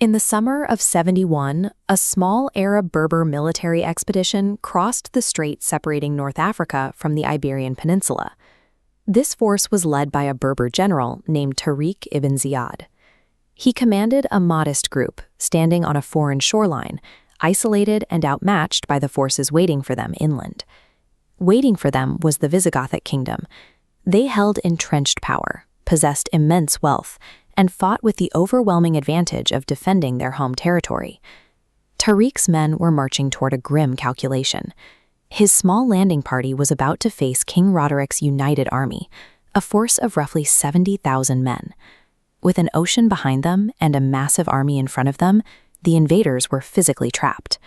In the summer of 71, a small Arab-Berber military expedition crossed the strait separating North Africa from the Iberian Peninsula. This force was led by a Berber general named Tariq ibn Ziyad. He commanded a modest group, standing on a foreign shoreline, isolated and outmatched by the forces waiting for them inland. Waiting for them was the Visigothic kingdom. They held entrenched power, possessed immense wealth, and fought with the overwhelming advantage of defending their home territory. Tariq's men were marching toward a grim calculation. His small landing party was about to face King Roderic's united army, a force of roughly 70,000 men. With an ocean behind them and a massive army in front of them, the invaders were physically trapped.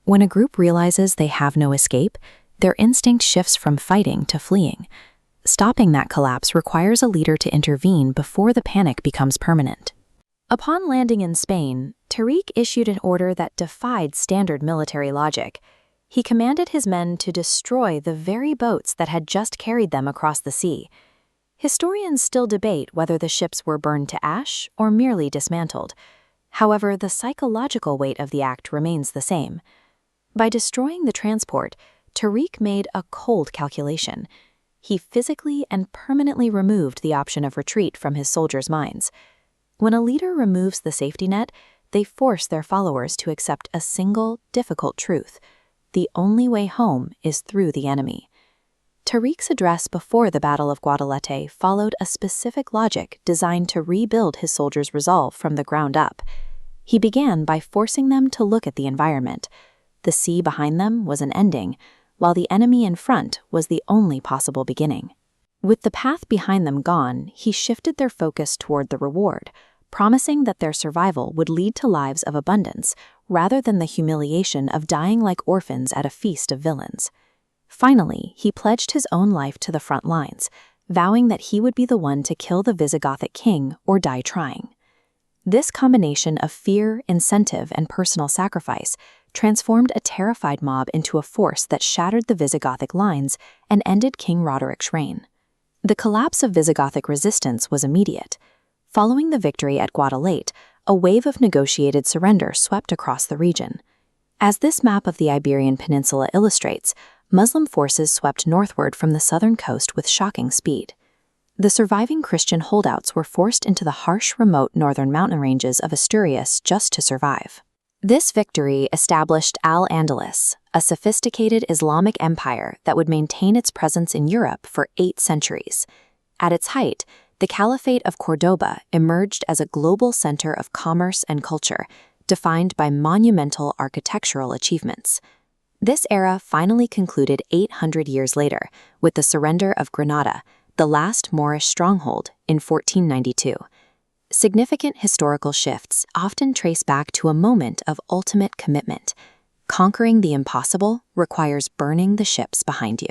When a group realizes they have no escape, their instinct shifts from fighting to fleeing. Stopping that collapse requires a leader to intervene before the panic becomes permanent. Upon landing in Spain, Tariq issued an order that defied standard military logic. He commanded his men to destroy the very boats that had just carried them across the sea. Historians still debate whether the ships were burned to ash or merely dismantled. However, the psychological weight of the act remains the same. By destroying the transport, Tariq made a cold calculation. He physically and permanently removed the option of retreat from his soldiers' minds. When a leader removes the safety net, they force their followers to accept a single, difficult truth: the only way home is through the enemy. Tariq's address before the Battle of Guadalete followed a specific logic designed to rebuild his soldiers' resolve from the ground up. He began by forcing them to look at the environment. The sea behind them was an ending, while the enemy in front was the only possible beginning. With the path behind them gone, he shifted their focus toward the reward, promising that their survival would lead to lives of abundance, rather than the humiliation of dying like orphans at a feast of villains. Finally, he pledged his own life to the front lines, vowing that he would be the one to kill the Visigothic king or die trying. This combination of fear, incentive, and personal sacrifice transformed a terrified mob into a force that shattered the Visigothic lines and ended King Roderic's reign. The collapse of Visigothic resistance was immediate. Following the victory at Guadalete, a wave of negotiated surrender swept across the region. As this map of the Iberian Peninsula illustrates, Muslim forces swept northward from the southern coast with shocking speed. The surviving Christian holdouts were forced into the harsh, remote northern mountain ranges of Asturias just to survive. This victory established Al-Andalus, a sophisticated Islamic empire that would maintain its presence in Europe for 8 centuries. At its height, the Caliphate of Cordoba emerged as a global center of commerce and culture, defined by monumental architectural achievements. This era finally concluded 800 years later with the surrender of Granada, the last Moorish stronghold, in 1492. Significant historical shifts often trace back to a moment of ultimate commitment. Conquering the impossible requires burning the ships behind you.